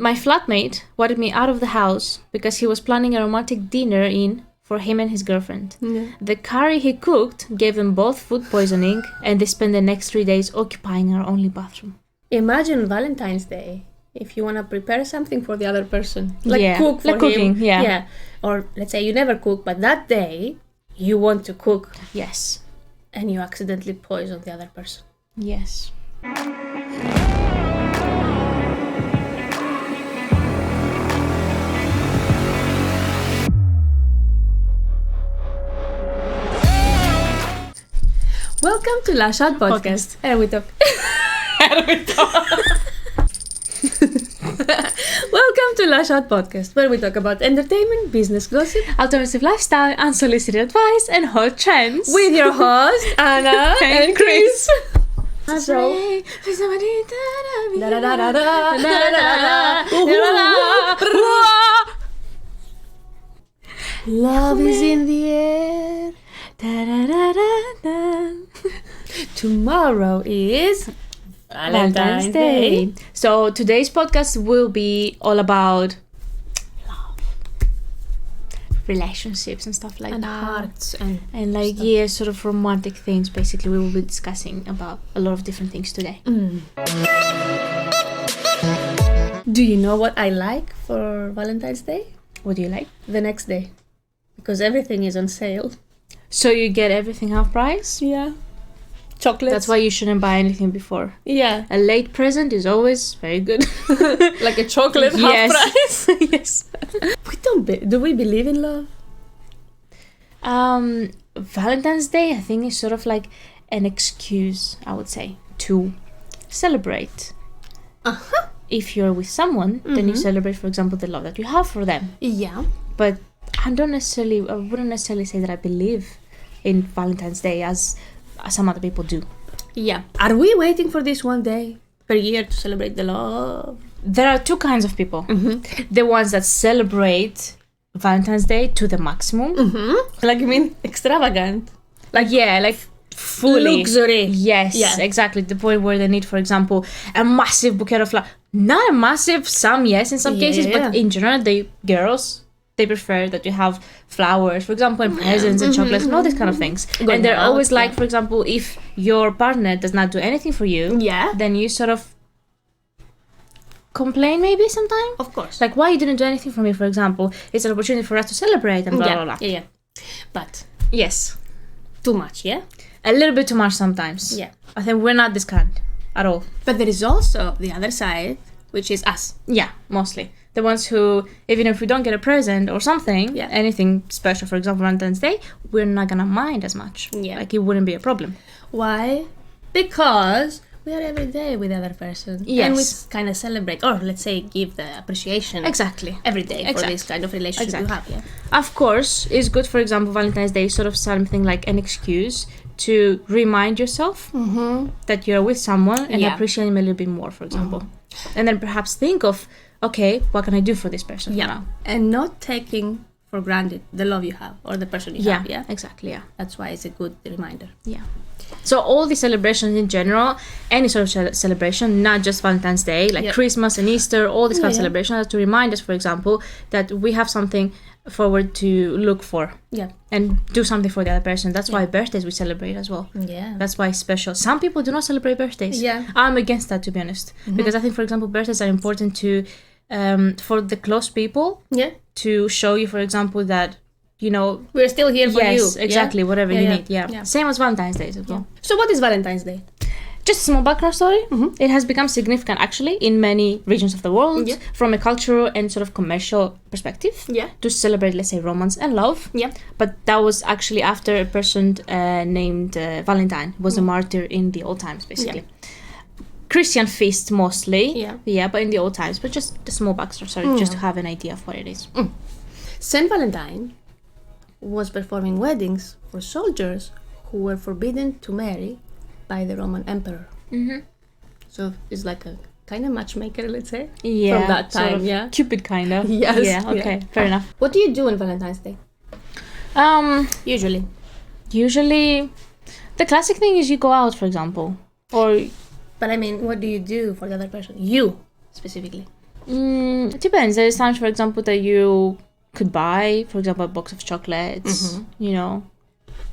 my flatmate wanted me out of the house because he was planning a romantic dinner for him and his girlfriend. Yeah. The curry he cooked gave them both food poisoning, and they spent the next 3 days occupying our only bathroom. Imagine Valentine's Day if you want to prepare something for the other person. Like cook for like him. Cooking, yeah. Or let's say you never cook, but that day you want to cook. Yes. And you accidentally poison the other person. Yes. Welcome to Lash podcast. And we talk. Welcome to Lash podcast, where we talk about entertainment, business gossip, alternative lifestyle, unsolicited advice, and hot trends. With your host, Anna and Chris. Love is in the air. Tomorrow is Valentine's Day. So today's podcast will be all about love, relationships and stuff like and that. Hearts and like stuff. sort of romantic things. Basically, we will be discussing about a lot of different things today. Do you know what I like for Valentine's Day? What do you like? The next day, because everything is on sale. So you get everything half price? Yeah. Chocolates. That's why you shouldn't buy anything before. Yeah. A late present is always very good. Like a chocolate half price. Yes. Do we believe in love? Valentine's Day, I think, is sort of like an excuse, I would say, to celebrate. If you're with someone, then you celebrate, for example, the love that you have for them. Yeah. But I wouldn't necessarily say that I believe in Valentine's Day as some other people do. Yeah. Are we waiting for this one day per year to celebrate the love? There are two kinds of people. The ones that celebrate Valentine's Day to the maximum. Like, you mean extravagant? Like fully. Luxury. Yes, Yeah. exactly. The point where they need, for example, a massive bouquet of flowers. Not a massive, some yes in some cases, but in general, they prefer that you have flowers, for example, and presents and chocolates and all these kind of things. And they're always like, for example, if your partner does not do anything for you, then you sort of complain maybe sometimes. Of course. Like, why you didn't do anything for me, for example. It's an opportunity for us to celebrate and blah, blah, blah. Yeah. But Yes. too much, yeah? A little bit too much sometimes. Yeah. I think we're not this kind at all. But there is also the other side, which is us. Yeah, mostly. The ones who, even if we don't get a present or something, anything special, for example, Valentine's Day, we're not gonna mind as much. Yeah. Like, it wouldn't be a problem. Why? Because we are every day with the other person. Yes. And we kind of celebrate, or let's say give the appreciation Exactly. every day for Exactly. this kind of relationship you have, yeah? Of course, it's good, for example, Valentine's Day is sort of something like an excuse to remind yourself that you're with someone and appreciate him a little bit more, for example. And then perhaps think of, okay, what can I do for this person now? And not taking for granted the love you have or the person you have, yeah? Exactly, yeah. That's why it's a good reminder. Yeah. So all the celebrations in general, any sort of celebration, not just Valentine's Day, like Christmas and Easter, all these kind of celebrations, are to remind us, for example, that we have something forward to look for. Yeah. And do something for the other person. That's why birthdays we celebrate as well. Yeah. That's why it's special. Some people do not celebrate birthdays. Yeah. I'm against that, to be honest. Because I think, for example, birthdays are important to for the close people. Yeah. To show you, for example, that, you know, we're still here for you. Yes, exactly. Whatever you need. Yeah. Same as Valentine's Day as well. So what is Valentine's Day? Just a small background story. It has become significant, actually, in many regions of the world, from a cultural and sort of commercial perspective, to celebrate, let's say, romance and love. Yeah. But that was actually after a person named Valentine was a martyr in the old times, basically. Christian feast mostly, but in the old times. But just a small backstory, just to have an idea of what it is. Saint Valentine was performing weddings for soldiers who were forbidden to marry by the Roman emperor. So it's like a kind of matchmaker, let's say, from that time. Sort of Cupid kind of. Yes. Yeah. Okay. Fair enough. What do you do on Valentine's Day? Usually, the classic thing is you go out, for example, or. But I mean, what do you do for the other person? You, specifically. It depends. There's times, for example, that you could buy, for example, a box of chocolates, you know,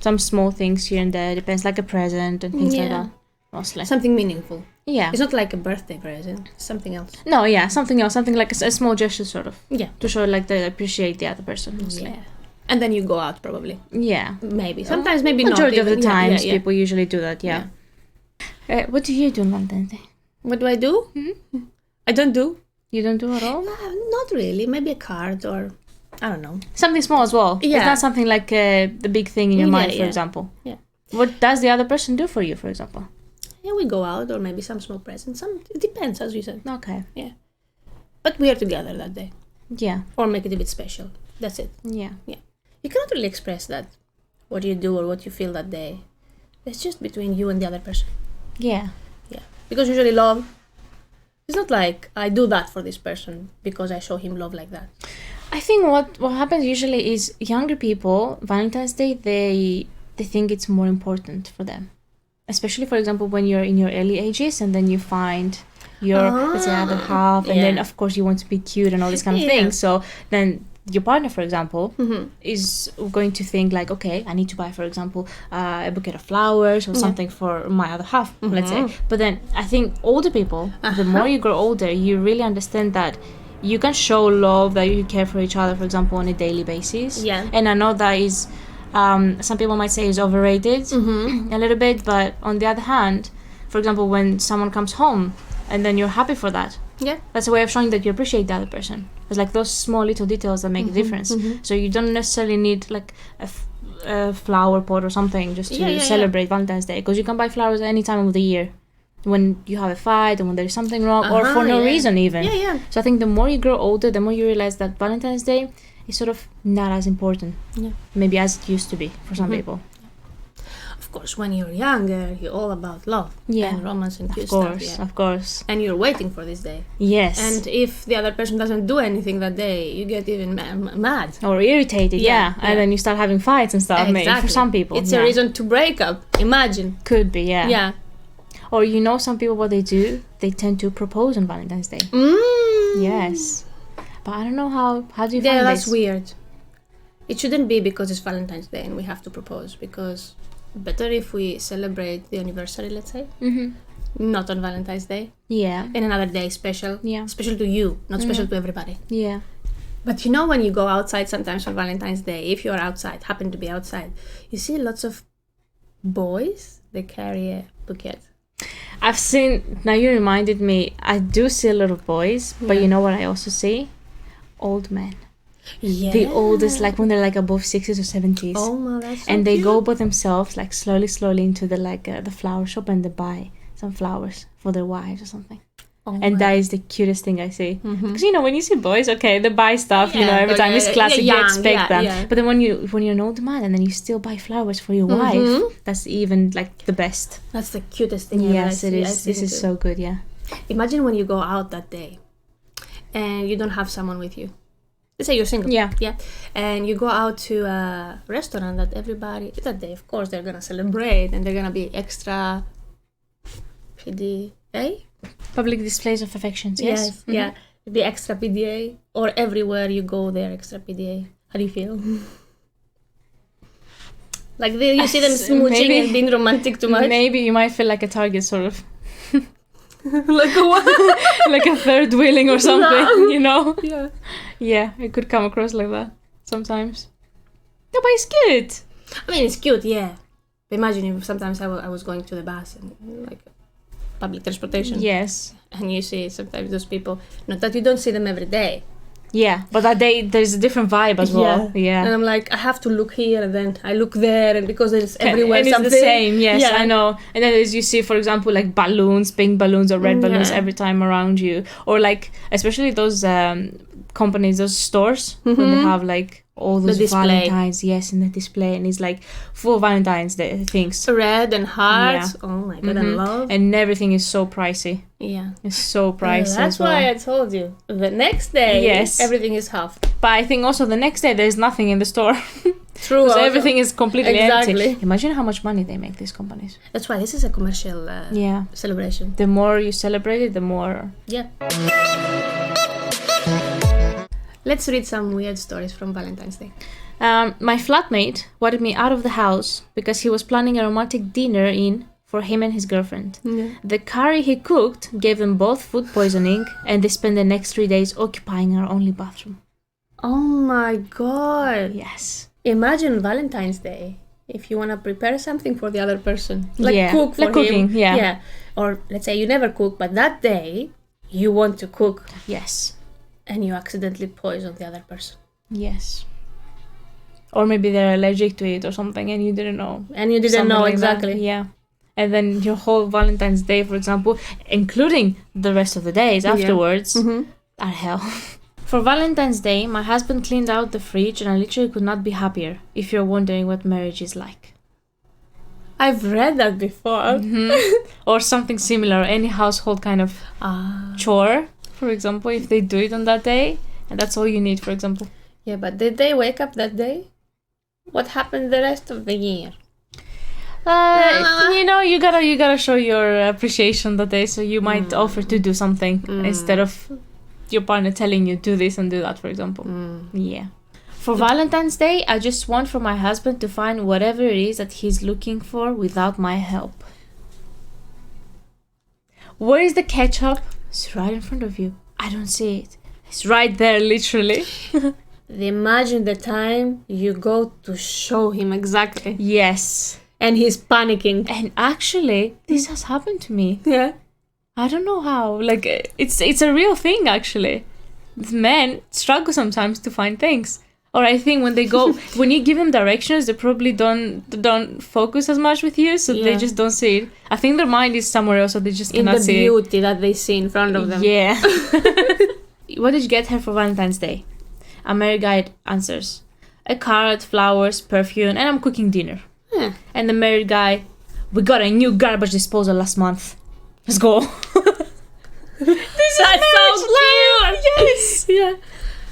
some small things here and there. Depends, like a present and things like that, mostly. Something meaningful. Yeah. It's not like a birthday present. It's something else. No, yeah, something else. Something like a small gesture, sort of. Yeah. To show, like, they appreciate the other person, mostly. Yeah. And then you go out, probably. Yeah. Maybe. Sometimes, maybe not. Majority of the even. times, people usually do that, yeah. What do you do on Valentine's Day? What do I do? I don't do. You don't do at all? Not really. Maybe a card or, I don't know. Something small as well. Yeah. It's not something like the big thing in your mind, for example. Yeah. What does the other person do for you, for example? Yeah, we go out or maybe some small present. It depends, as you said. Okay. Yeah. But we are together that day. Yeah. Or make it a bit special. That's it. Yeah. Yeah. You cannot really express that, what you do or what you feel that day. It's just between you and the other person. Yeah. Yeah. Because usually love, it's not like I do that for this person because I show him love like that. I think what happens usually is younger people, Valentine's Day, they think it's more important for them. Especially, for example, when you're in your early ages and then you find your, let's say, other half, and then, of course, you want to be cute and all this kind of thing. So then your partner, for example, is going to think like, okay, I need to buy, for example, a bouquet of flowers or something for my other half, let's say. But then I think older people, the more you grow older, you really understand that you can show love, that you care for each other, for example, on a daily basis. Yeah. And I know that is... some people might say is overrated a little bit, but on the other hand, for example, when someone comes home and then you're happy for that, that's a way of showing that you appreciate the other person. It's like those small little details that make a difference. So you don't necessarily need like a flower pot or something just to celebrate Valentine's Day, because you can buy flowers at any time of the year, when you have a fight and when there's something wrong, or for no reason even. So I think the more you grow older, the more you realize that Valentine's Day is sort of not as important, maybe as it used to be for some people. Of course, when you're younger, you're all about love and romance and cute stuff. Of course. And you're waiting for this day. Yes. And if the other person doesn't do anything that day, you get even mad. Or irritated, and then you start having fights and stuff, maybe, for some people. It's a reason to break up, imagine. Could be, Yeah. Or some people, what they do, they tend to propose on Valentine's Day. Yes. But I don't know how do you find this? Yeah, that's weird. It shouldn't be because it's Valentine's Day and we have to propose, because better if we celebrate the anniversary, let's say, not on Valentine's Day. Yeah. And another day special. Yeah. Special to you, not special to everybody. Yeah. But when you go outside sometimes for Valentine's Day, if you're outside, happen to be outside, you see lots of boys, they carry a bouquet. I've seen, now you reminded me, I do see a lot of boys, but you know what I also see? Old men. Yeah. The oldest, like when they're like above 60s or 70s. Oh my, that's so and they cute. go by themselves, like slowly into the flower shop, and they buy some flowers for their wives or something. And that is the cutest thing I see. Because when you see boys, okay, they buy stuff, every time it's classic, you expect them. Yeah. But then when you're an old man and then you still buy flowers for your wife, that's even like the best. That's the cutest thing. Yes, it is. This is so good. Yeah. Imagine when you go out that day and you don't have someone with you. Let's say you're single. Yeah. And you go out to a restaurant that everybody that day, of course, they're gonna celebrate and they're gonna be extra PDA. Public displays of affections. Yes. Yeah. The extra PDA, or everywhere you go, they're extra PDA. How do you feel? Like you see them smooching and being romantic too much. Maybe you might feel like a target, sort of. Like a what? Like a third wheeling or something, Yeah. Yeah, it could come across like that sometimes. No, but it's cute. I mean, it's cute, yeah. But imagine if sometimes I was going to the bus and like public transportation. Yes. And you see sometimes those people, not that you don't see them every day. Yeah, but that day there's a different vibe as well. Yeah. And I'm like, I have to look here and then I look there, and because there's everywhere and something. It's the same, yes, I know. And then as you see, for example, like balloons, pink balloons or red balloons every time around you. Or like, especially those companies, those stores, when they have like all those Valentines, in the display, and it's like full Valentine's Day things. Red and hearts. Yeah. Oh my god, and love. And everything is so pricey. Yeah. It's so pricey. That's why I told you. The next day, everything is half. But I think also the next day there's nothing in the store. True. So everything is completely empty. Imagine how much money they make, these companies. That's why this is a commercial celebration. The more you celebrate it, the more... Yeah. Let's read some weird stories from Valentine's Day. My flatmate wanted me out of the house because he was planning a romantic dinner for him and his girlfriend. Yeah. The curry he cooked gave them both food poisoning, and they spent the next 3 days occupying our only bathroom. Oh my god. Yes. Imagine Valentine's Day if you want to prepare something for the other person. Like cook for like cooking, him. yeah. Or let's say you never cook, but that day you want to cook. Yes. And you accidentally poison the other person. Yes. Or maybe they're allergic to it or something and you didn't know. And you didn't know like exactly. That. Yeah. And then your whole Valentine's Day, for example, including the rest of the days afterwards, are hell. For Valentine's Day, my husband cleaned out the fridge and I literally could not be happier, if you're wondering what marriage is like. I've read that before. Or something similar, any household kind of chore, for example, if they do it on that day, and that's all you need, for example. Yeah, but did they wake up that day? What happened the rest of the year? You gotta show your appreciation that day, so you might offer to do something instead of your partner telling you do this and do that, for example. Yeah. For Valentine's Day, I just want for my husband to find whatever it is that he's looking for without my help. Where is the ketchup? It's right in front of you. I don't see it. It's right there, literally. Imagine the time you go to show him exactly. Yes. And he's panicking. And actually, this has happened to me. Yeah. I don't know how. Like, it's a real thing, actually. Men struggle sometimes to find things. Or I think when you give them directions, they probably don't focus as much with you, so they just don't see it. I think their mind is somewhere else, so they just cannot see it. In the beauty that they see in front of them. Yeah. What did you get her for Valentine's Day? A married guy answers, a card, flowers, perfume, and I'm cooking dinner. Yeah. And the married guy, we got a new garbage disposal last month. Let's go. That's so cute. Yes. Yeah.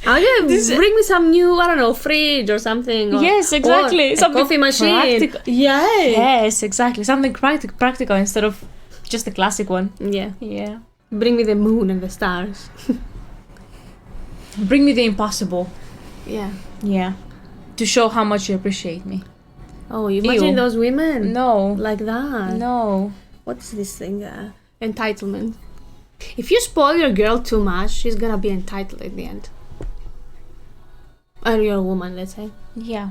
Bring me some new, I don't know, fridge or something. Yes, exactly. Or something coffee machine. Yes, exactly. Something practical instead of just the classic one. Yeah. Yeah. Bring me the moon and the stars. Bring me the impossible. Yeah. Yeah. To show how much you appreciate me. Oh, you imagine those women? No. Like that? No. What's this thing? Entitlement. If you spoil your girl too much, she's gonna be entitled at the end. Or you're a woman, let's say. Yeah.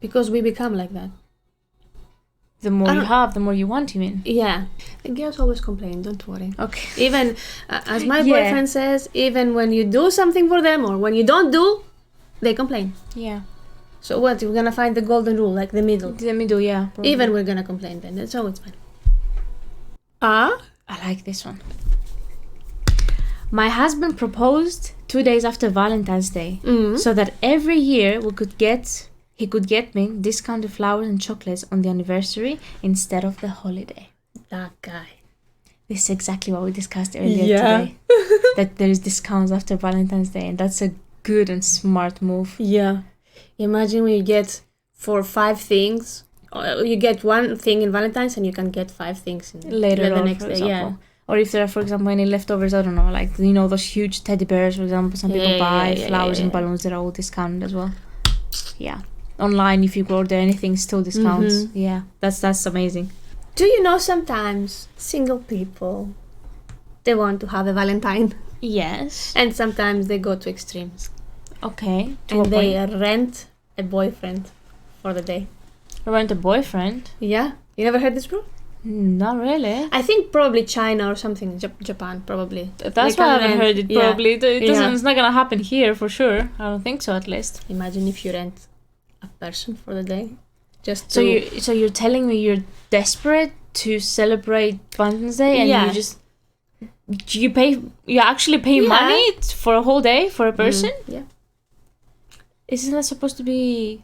Because we become like that. The more you have, the more you want, you mean? Yeah. The girls always complain, don't worry. Okay. Even, as my boyfriend says, even when you do something for them or when you don't do, they complain. Yeah. So what? We're gonna find the golden rule, like the middle. The middle, yeah. Probably. Even we're gonna complain then, so it's fine. I like this one. My husband proposed 2 days after Valentine's Day, so that every year he could get me discounted flowers and chocolates on the anniversary instead of the holiday. That guy. This is exactly what we discussed earlier today. That there is discounts after Valentine's Day, and that's a good and smart move. Yeah. Imagine when you get for 5 things, or you get one thing in Valentine's and you can get 5 things later the on, next for day. example. Yeah. Or if there are, for example, any leftovers, I don't know, like, those huge teddy bears, for example, some people buy flowers and balloons that are all discounted as well. Yeah. Online, if you order anything, still discounts. Yeah, that's amazing. Do you know sometimes single people, they want to have a Valentine? Yes. And sometimes they go to extremes. Okay. And they rent a boyfriend for the day. Rent a boyfriend? Yeah. You never heard this rule? Not really. I think probably China or something. Japan, probably. That's why I haven't heard it, probably. It's not going to happen here, for sure. I don't think so, at least. Imagine if you rent a person for the day. So you're telling me you're desperate to celebrate Valentine's Day and you actually pay money for a whole day for a person? Yeah. Isn't that supposed to be...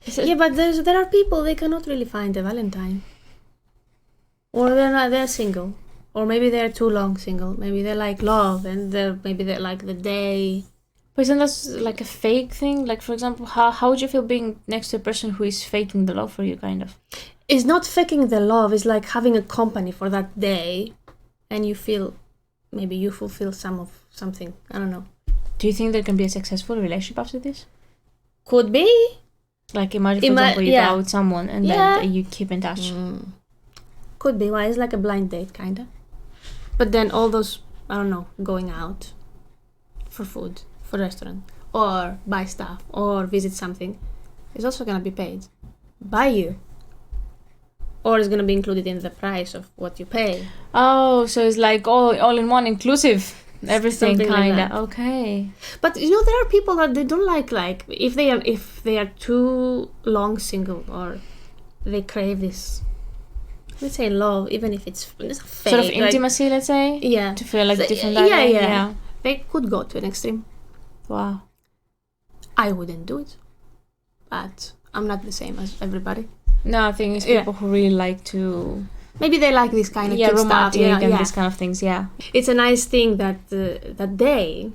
Yeah, but there are people, they cannot really find a Valentine. Or they're single. Or maybe they're too long single. Maybe they like love and maybe they like the day. But isn't that like a fake thing? Like, for example, how would you feel being next to a person who is faking the love for you, kind of? It's not faking the love. It's like having a company for that day. And you feel, maybe you fulfill something. I don't know. Do you think there can be a successful relationship after this? Could be. Like, imagine, for example, you go out with someone and then you keep in touch. Could be. Why? It's like a blind date, kind of. But then all those, I don't know, going out for food, for restaurant, or buy stuff, or visit something, is also going to be paid by you. Or it's going to be included in the price of what you pay. Oh, so it's like all in one, inclusive. Everything, kind of. Like okay. But there are people that they don't like if they are too long single, or they crave this, let's say, love, even if it's fake, sort of intimacy, let's say. Yeah. To feel like different. Yeah. They could go to an extreme. Wow. I wouldn't do it, but I'm not the same as everybody. No, I think it's people who really like to. Maybe they like this kind of cute stuff. And these kind of things, yeah. It's a nice thing that that day,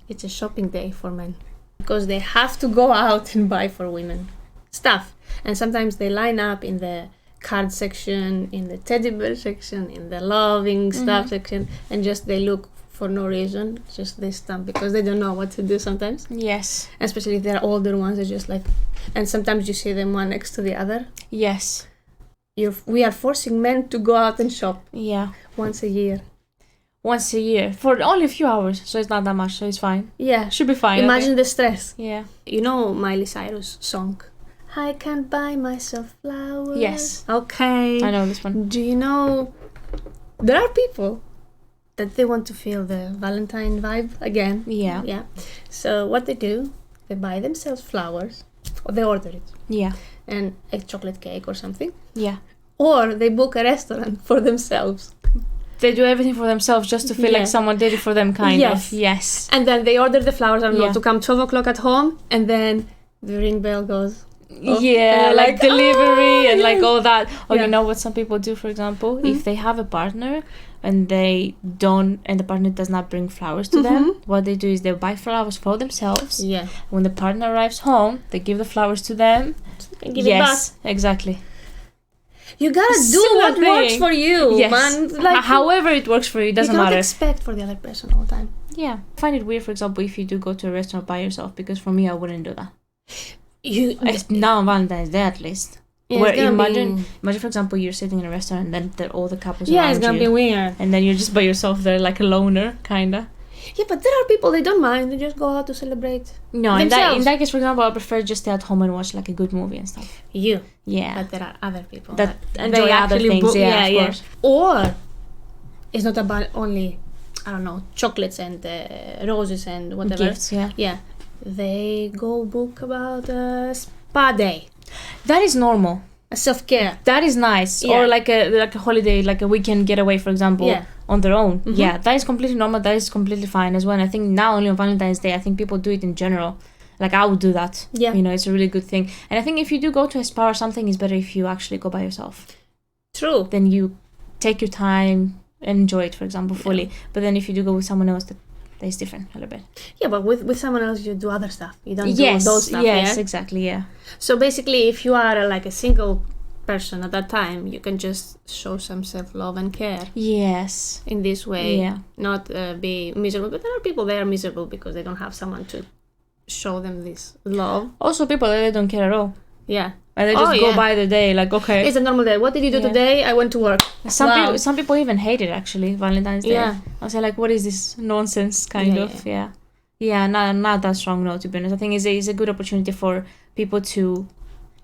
it's a shopping day for men. Because they have to go out and buy for women stuff. And sometimes they line up in the card section, in the teddy bear section, in the loving stuff section, and just they look for no reason, just this stuff, because they don't know what to do sometimes. Yes. Especially if they're older ones, they're just like, and sometimes you see them one next to the other. Yes. We are forcing men to go out and shop. Yeah. Once a year. For only a few hours, so it's not that much, so it's fine. Yeah. Should be fine. Imagine the stress. Yeah. You know Miley Cyrus song, I can't buy myself flowers. Yes. Okay. I know this one. Do you know there are people that they want to feel the Valentine vibe again? Yeah. Yeah. So what they do, they buy themselves flowers, or they order it. Yeah. And a chocolate cake or something. Yeah. Or they book a restaurant for themselves. They do everything for themselves just to feel like someone did it for them, kind of. Yes. And then they order the flowers, I don't know, to come 12 o'clock at home, and then the ring bell goes. Yeah, like delivery and like all that. Or Yeah. you know what some people do, for example, if they have a partner and the partner does not bring flowers to them, what they do is they buy flowers for themselves. Yeah. When the partner arrives home, they give the flowers to them. And give it back. Exactly. You gotta do what works for you, man. Like, however it works for you, it doesn't matter. matter. You don't expect for the other person all the time. Yeah. I find it weird, for example, if you do go to a restaurant by yourself, because for me, I wouldn't do that. Now on Valentine's Day, at least. Yeah, where imagine, for example, you're sitting in a restaurant and then all the couples around you. Yeah, it's gonna be weird. And then you're just by yourself there, like a loner, kinda. Yeah, but there are people, they don't mind. They just go out to celebrate. No, in that case, for example, I prefer just stay at home and watch like a good movie and stuff. You. Yeah. But there are other people that enjoy other things. Of course. Or it's not about only, I don't know, chocolates and roses and whatever. Gifts, yeah. Yeah. They go book about a spa day. That is normal. A self-care. That is nice. Yeah. Or like a holiday, like a weekend getaway, for example. Yeah. On their own. Yeah, that is completely normal. That is completely fine as well. And I think now only on Valentine's Day, I think people do it in general. Like I would do that. Yeah. You know, it's a really good thing. And I think if you do go to a spa or something, it's better if you actually go by yourself. True. Then you take your time and enjoy it, for example, fully. But then if you do go with someone else, that is different a little bit. Yeah, but with someone else, you do other stuff. You don't do those stuff. Yes, exactly, yeah. So basically, if you are like a single person at that time, you can just show some self-love and care. Yes. In this way. Yeah. Not be miserable. But there are people that are miserable because they don't have someone to show them this love. Also people that they don't care at all. Yeah. And they just go by the day, like, okay. It's a normal day. What did you do today? I went to work. Some people even hate it, actually, Valentine's Day. Yeah. I say, like, what is this nonsense, kind of, Yeah, not that strong, no, to be honest. I think it's a good opportunity for people to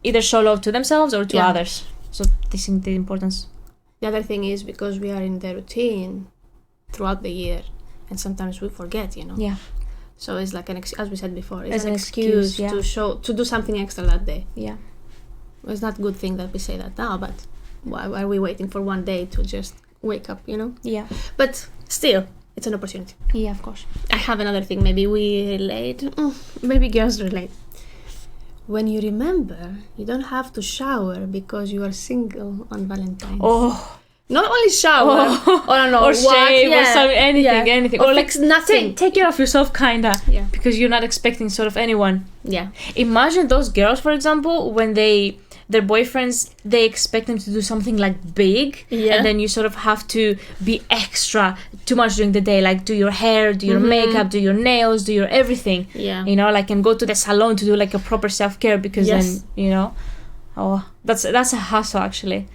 either show love to themselves or to others. So this is the importance. The other thing is because we are in the routine throughout the year, and sometimes we forget, you know. Yeah. So it's like as we said before, it's as an excuse to do something extra that day. Yeah. Well, it's not a good thing that we say that now, but why are we waiting for one day to just wake up, you know? Yeah. But still, it's an opportunity. Yeah, of course. I have another thing. Maybe we relate. Maybe girls relate. When you remember, you don't have to shower because you are single on Valentine's. Oh. Not only shower, or I don't know, or shave, or anything. Or like nothing. Take care of yourself, kinda. Yeah. Because you're not expecting sort of anyone. Yeah. Imagine those girls, for example, when they their boyfriends, they expect them to do something like big, and then you sort of have to be extra too much during the day, like do your hair, do your makeup, do your nails, do your everything, you know, like, and go to the salon to do like a proper self-care, because then, you know, that's a hassle actually.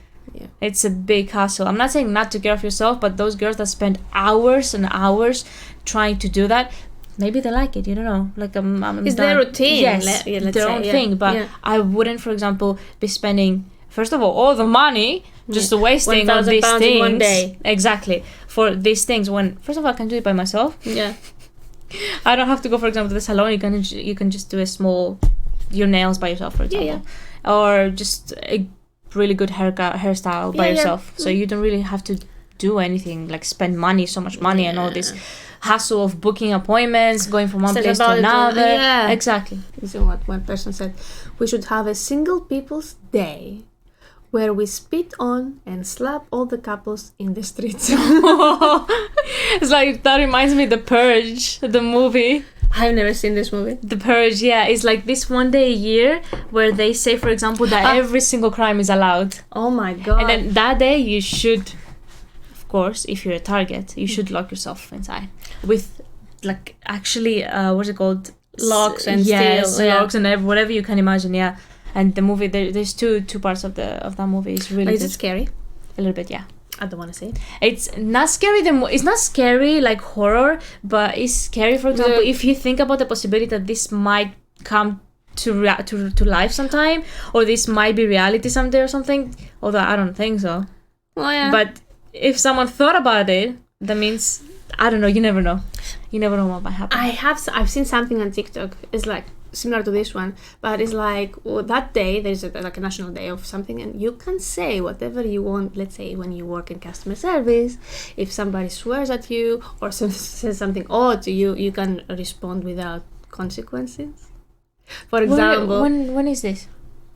It's a big hassle. I'm not saying not to care of yourself, but those girls that spend hours and hours trying to do that, maybe they like it, you don't know, like it's their routine, yes, their own thing, but I wouldn't, for example, be spending, first of all the money just wasting on these things in one day. Exactly, for these things, when first of all I can do it by myself. I don't have to go, for example, to the salon. You can just do your nails by yourself, for example, or just a really good hairstyle by yourself. So you don't really have to do anything, like spend so much money and all this hassle of booking appointments, going from one place to another. Exactly. This is what one person said. We should have a single people's day where we spit on and slap all the couples in the streets. It's like, that reminds me of The Purge, the movie. I've never seen this movie. The Purge, it's like this one day a year where they say, for example, that every single crime is allowed. Oh my god. And then that day you should, of course, if you're a target, you should lock yourself inside with, like, actually, what's it called? Locks and steel. Locks and whatever you can imagine, And the movie, there's two parts of that movie. It's really Is it scary? A little bit, I don't want to see it. It's not scary. It's not scary like horror, but it's scary. For example, if you think about the possibility that this might come to life sometime, or this might be reality someday or something. Although I don't think so. Oh But if someone thought about it, that means, I don't know. You never know. You never know what might happen. I've seen something on TikTok. It's like similar to this one, but it's like, that day there's like a national day of something, and you can say whatever you want. Let's say when you work in customer service, if somebody swears at you or says something odd to you, you can respond without consequences. For example, when is this?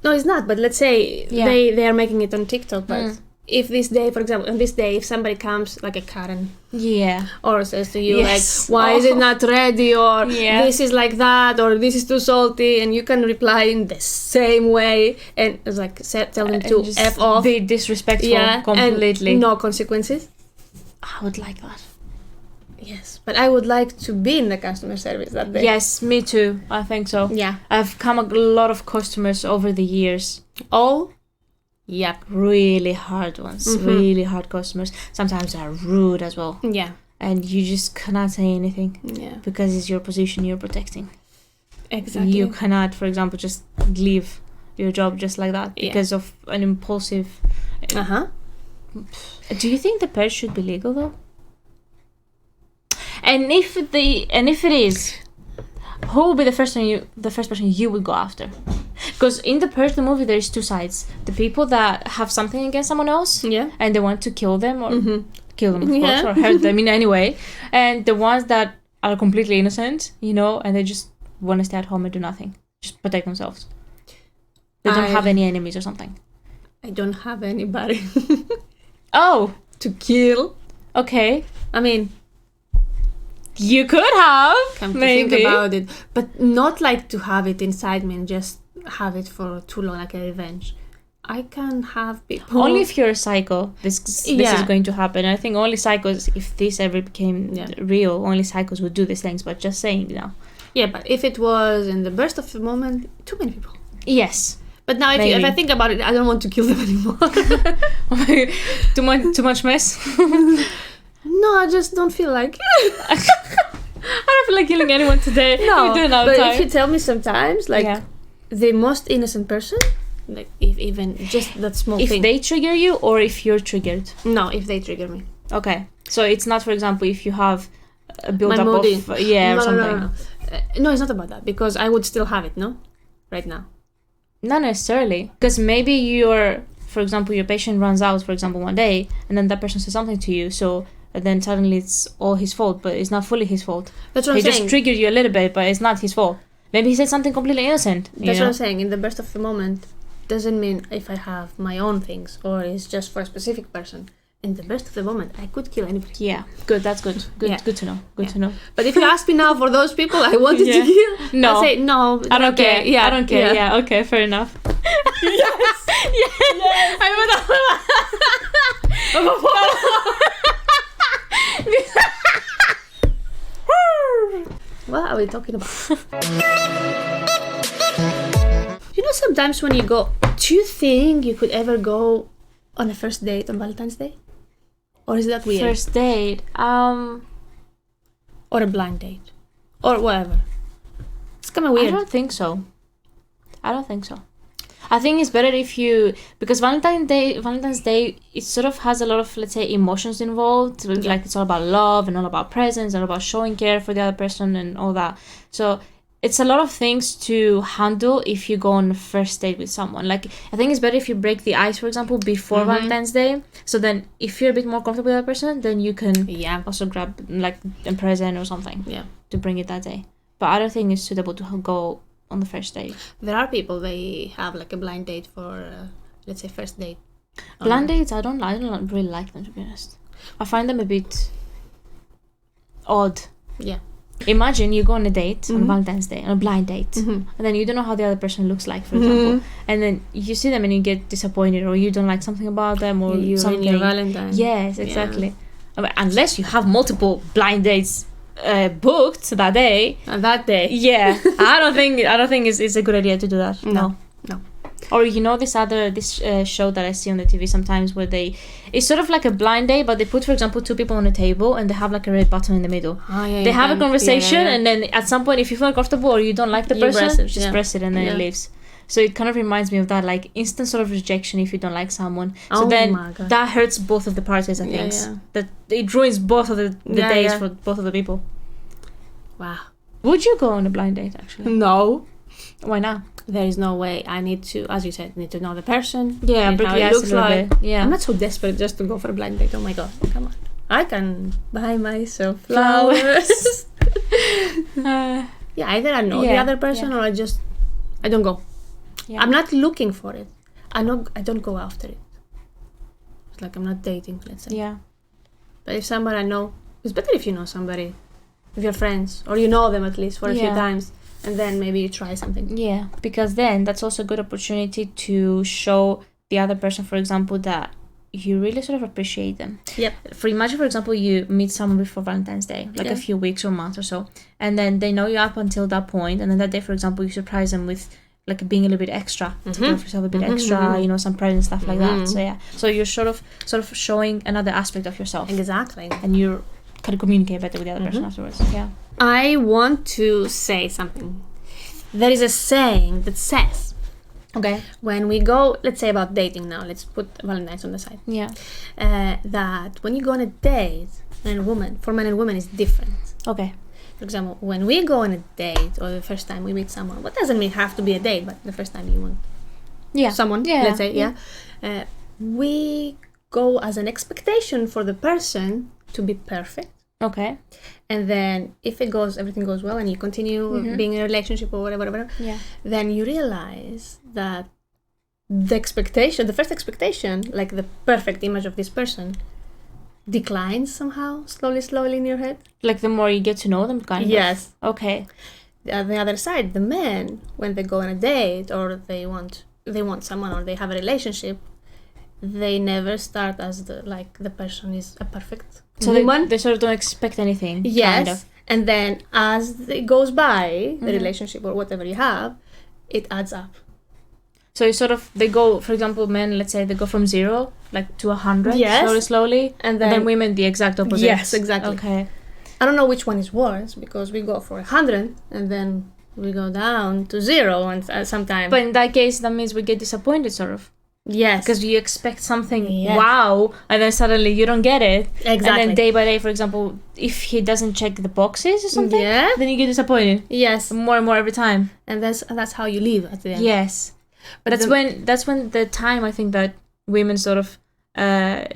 No, it's not, but let's say they are making it on TikTok, but if this day, for example, on this day, if somebody comes like a Karen, or says to you like, why is it not ready, or this is like that, or this is too salty, and you can reply in the same way, and it's like tell them to F off, be disrespectful completely, and no consequences. I would like that. Yes, but I would like to be in the customer service that day. Yes, me too. I think so. I've come a lot of customers over the years. Really hard ones. Really hard customers. Sometimes they're rude as well. And you just cannot say anything. Because it's your position you're protecting. Exactly. You cannot, for example, just leave your job just like that because of an impulsive. Do you think the purge should be legal though? And if it is, who will be the first person you would go after? Because in the Purge, the movie, there's two sides: the people that have something against someone else, and they want to kill them, or kill them, of course, or hurt them in any way, and the ones that are completely innocent, you know, and they just want to stay at home and do nothing, just protect themselves. They don't have any enemies or something. I don't have anybody. To kill. Okay. I mean, you could have. Come to think about it, but not like to have it inside me and just have it for too long, like a revenge. I can have people. Only if you're a psycho, this is going to happen. I think only psychos, if this ever became real, only psychos would do these things. But just saying now. Yeah, but if it was in the burst of the moment, too many people. Yes. But now, if I think about it, I don't want to kill them anymore. Too much mess. No, I just don't feel like it. I don't feel like killing anyone today. No, but time. If you tell me sometimes, like the most innocent person, like if even just that small thing. If they trigger you, or if you're triggered? No, if they trigger me. Okay, so it's not, for example, if you have a build-up of or something. No, it's not about that, because I would still have it. No, right now. Not necessarily, because maybe for example, your patient runs out, for example, one day, and then that person says something to you, so then suddenly it's all his fault, but it's not fully his fault. That's what I'm saying. He just triggered you a little bit, but it's not his fault. Maybe he said something completely innocent. That's what I'm saying. In the burst of the moment, doesn't mean if I have my own things or it's just for a specific person. In the burst of the moment, I could kill anybody. Yeah, good. That's good. Good to know. Good to know. But if you ask me now for those people I wanted to kill, no, I'll say no. I don't care. Yeah, I don't care. Yeah, okay, fair enough. Yes. I What are we talking about? You know, sometimes when you go, do you think you could ever go on a first date on Valentine's Day? Or is that weird? First date. Or a blind date. Or whatever. It's kind of weird. I don't think so. I think it's better if you, because Valentine's Day, it sort of has a lot of, let's say, emotions involved. Like it's all about love and all about presents and all about showing care for the other person and all that. So it's a lot of things to handle if you go on a first date with someone. Like, I think it's better if you break the ice, for example, before Valentine's Day. So then if you're a bit more comfortable with that person, then you can also grab like a present or something to bring it that day. But I don't think it's suitable to go on the first date. There are people, they have like a blind date for, let's say, first date. Blind dates, I don't really like them, to be honest. I find them a bit odd. Yeah. Imagine you go on a date on Valentine's Day, on a blind date, and then you don't know how the other person looks like, for example, and then you see them and you get disappointed, or you don't like something about them, or you something. Your Valentine. Yes, exactly. I mean, unless you have multiple blind dates booked that day. Yeah. I don't think it's a good idea to do that. No. Or this show that I see on the TV sometimes where it's sort of like a blind date, but they put, for example, two people on a table and they have like a red button in the middle. They have a conversation and then at some point, if you feel uncomfortable or you don't like the person, just press it and then it leaves. So it kind of reminds me of that, like instant sort of rejection if you don't like someone. So then that hurts both of the parties, I think. That it ruins both of the days for both of the people. Wow. Would you go on a blind date, actually? No. Why not? There is no way. I need to, as you said, need to know the person. Yeah, but how it looks like. Yeah. I'm not so desperate just to go for a blind date. Oh my god, come on. I can buy myself flowers. Either I know the other person or I don't go. Yeah. I'm not looking for it. I don't go after it. It's like I'm not dating, let's say. Yeah. But if somebody I know, it's better if you know somebody, if you're friends, or you know them at least for a few times, and then maybe you try something. Yeah, because then that's also a good opportunity to show the other person, for example, that you really sort of appreciate them. Yep. Imagine, for example, you meet someone before Valentine's Day, like a few weeks or months or so, and then they know you up until that point, and then that day, for example, you surprise them with like being a little bit extra, to give yourself a bit extra, some presents, stuff like that. So so you're sort of showing another aspect of yourself. Exactly. And you kind of communicate better with the other person afterwards. Yeah. I want to say something. There is a saying that says, when we go, let's say about dating now, let's put Valentine's on the side. Yeah. That when you go on a date, for men and women is different. Okay. For example, when we go on a date or the first time we meet someone, what doesn't mean have to be a date, but the first time you want someone, let's say, we go as an expectation for the person to be perfect. Okay. And then if everything goes well and you continue being in a relationship or whatever, then you realize that the first expectation, like the perfect image of this person, declines somehow, slowly in your head. Like the more you get to know them, kind of. Yes. Okay. On the other side, the men, when they go on a date or they want someone or they have a relationship, they never start as the person is a perfect woman. They sort of don't expect anything. Yes. Kind of. And then as it goes by, the relationship or whatever you have, it adds up. So they go, for example, men, let's say they go from 0 to 100 slowly, and then women the exact opposite. Yes, exactly. Okay. I don't know which one is worse, because we go for 100 and then we go down to 0 and sometimes. But in that case, that means we get disappointed, sort of. Yes. Because you expect something wow, and then suddenly you don't get it. Exactly. And then day by day, for example, if he doesn't check the boxes or something, then you get disappointed. Yes. More and more every time. And that's how you live at the end. Yes. But that's when the time, I think, that women sort of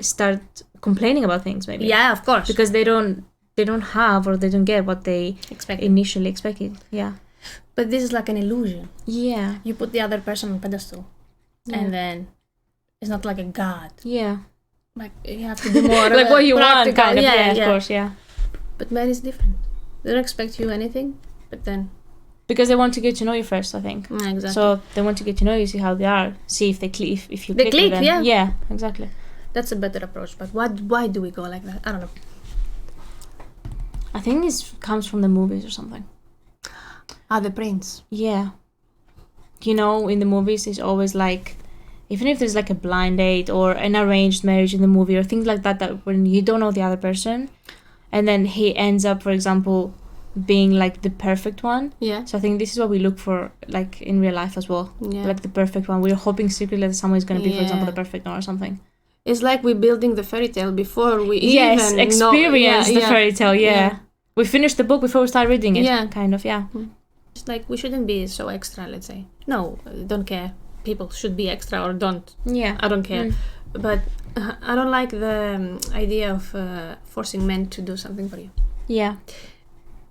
start complaining about things, maybe. Yeah, of course. Because they don't have, or they don't get what they initially expected. Yeah. But this is like an illusion. Yeah. You put the other person on a pedestal, and then it's not like a god. Yeah. Like you have to do more like what you practical. want, kind of. Yeah, of course, yeah. But men is different. They don't expect you anything, but then Because they want to get to know you first, I think. Exactly. So they want to get to know you, see how they are, see if they click, if you They click with click, them. yeah. Exactly. That's a better approach. But why do we go like that? I don't know. I think it comes from the movies or something. The prince. Yeah. You know, in the movies, it's always like, even if there's like a blind date or an arranged marriage in the movie or things like that, that when you don't know the other person, and then he ends up, for example, being like the perfect one. Yeah. So I think this is what we look for, like in real life as well. Yeah. Like the perfect one. We're hoping secretly that someone is going to be, for example, Yeah. the perfect one or something. It's like we're building the fairy tale before we Yes, even experience know. the fairy tale. Yeah. We finished the book before we start reading it. Yeah. Kind of. Yeah. It's like we shouldn't be so extra. Let's say no, don't care. People should be extra or don't. Yeah. I don't care. But I don't like the idea of forcing men to do something for you. Yeah.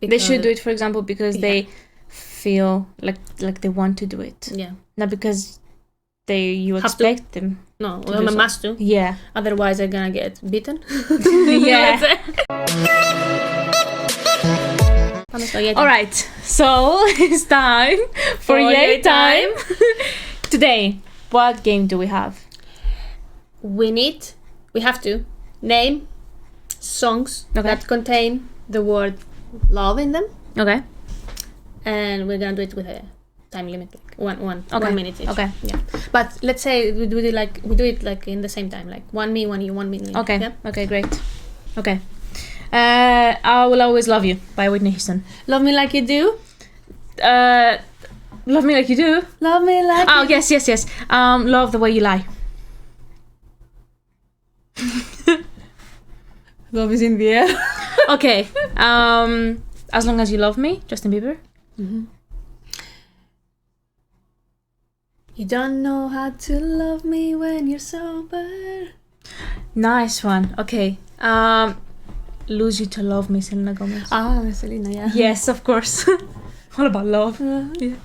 They should do it, for example, because they feel like they want to do it. Yeah. Not because you Have expect them. No, to well, do I so. must do. Yeah. Otherwise, I'm gonna get beaten. Yeah. All right. So it's time for Yay Time. Today, what game do we have? We have to name songs that contain the word love in them. Okay. And we're gonna do it with a time limit, like 1 minute each. Okay. Yeah. But let's say we do it like in the same time, like 1 me, 1 you, 1 me. Okay. Yeah? Okay, great. Okay. I Will Always Love You by Whitney Houston. Love me like you do. Love Me Like You Do. Love me like. Oh, yes. Love the Way You Lie. Love is in the air. Okay. As Long As You Love Me, Justin Bieber. Mm-hmm. You don't know how to love me when you're sober. Nice one. Okay. Lose You to Love Me, Selena Gomez. Selena, yeah. Yes, of course. All about love. Yeah.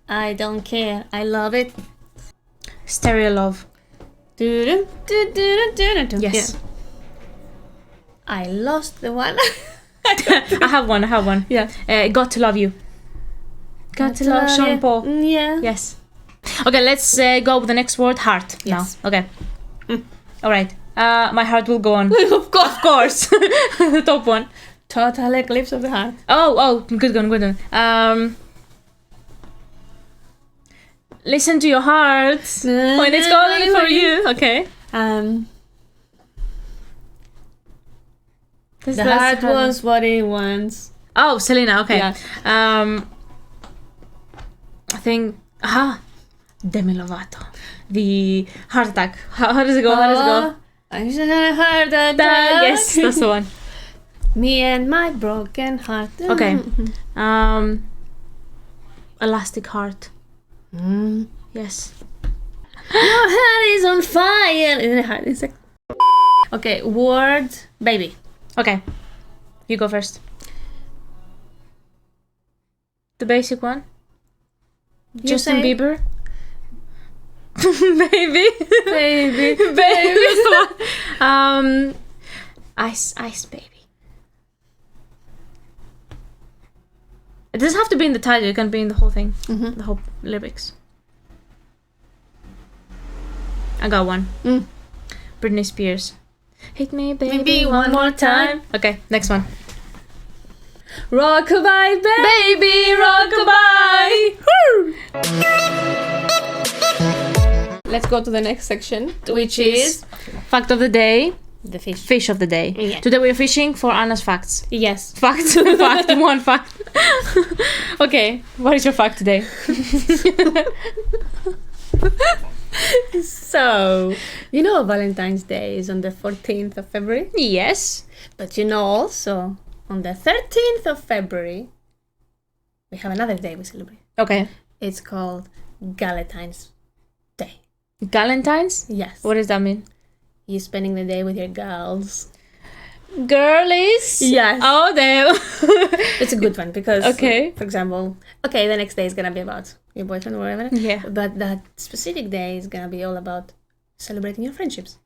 I don't care. I love it. Stereo Love. Yes. Yes. Yeah. I lost the one. I have one. Yeah. Got to Love You. Got to Love Sean Paul. Yeah. Yes. Okay, let's go with the next word, heart. Yes. Now. Okay. All right. My heart will go on. Of course. The top one. Total eclipse of the heart. Oh, good one. Listen to your heart when it's calling for you. Okay. The heart wants what it wants. Oh, Selena. Okay. Yeah. I think. Demi Lovato. The heart attack. How does it go? I just had a heart attack. Yes, that's the one. Me and my broken heart. Okay. Elastic Heart. Yes. Your heart is on fire. Okay, word baby. Okay. You go first. The basic one. Justin Bieber. Baby. Ice Baby. It doesn't have to be in the title, it can be in the whole thing. The whole lyrics. I got one. Britney Spears. Hit me baby one more time. Okay, next one. Rockabye Baby rockabye. Let's go to the next section, which is fact of the day. the fish. Fish of the day. Yeah. Today we're fishing for Anna's facts. Yes. Fact. One fact. Okay, what is your fact today? So, you know Valentine's Day is on the 14th of February? Yes. But you know also, on the 13th of February, we have another day we celebrate. Okay. It's called Valentine's Day. Galentine's? Yes. What does that mean? You're spending the day with your girls. Girlies? Yes. Oh, damn. It's a good one because, Okay. for example, the next day is going to be about your boyfriend or whatever. Yeah. But that specific day is going to be all about celebrating your friendships.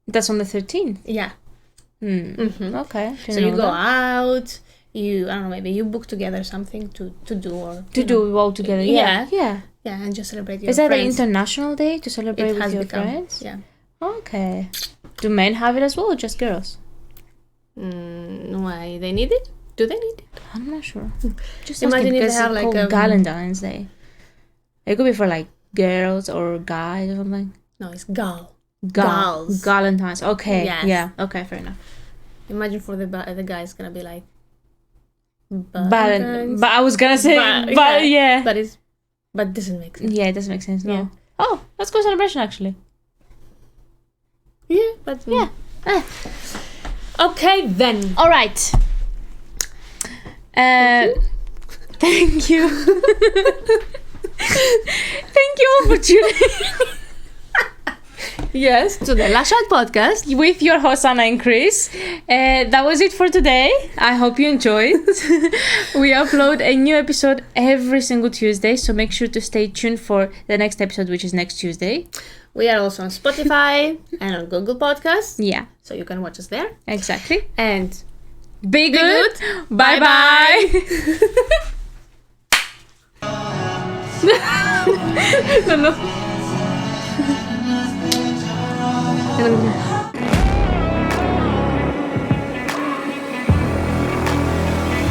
That's on the 13th. Yeah. Okay. So you go out, I don't know, maybe you book together something to do or To do all together. Yeah. Yeah. Yeah, and just celebrate your Is that an friends. international day to celebrate It with has your become, friends? yeah. Okay. Do men have it as well or just girls? Why they need it? Do they need it? I'm not sure. Just Imagine asking if they because have it's like called a Valentine's Day. It could be for like girls or guys or something. no, it's gal. Gals. Valentine's. Okay. Yes. Yeah. Okay. Fair enough. Imagine for the guys gonna be like But Valentine's. I was gonna say but yeah. But doesn't make sense. Yeah, it doesn't make sense. No. Yeah. Oh, let's go celebration actually. Yeah, but Yeah. Okay then. All right. Thank you. Thank you all for tuning Yes, to the Lash podcast with your host Anna and Chris. That was it for today. I hope you enjoyed. We upload a new episode every single Tuesday, so make sure to stay tuned for the next episode, which is next Tuesday. We are also on Spotify and on Google Podcasts. Yeah, So you can watch us there. exactly. And Be good. Bye Bye. No. and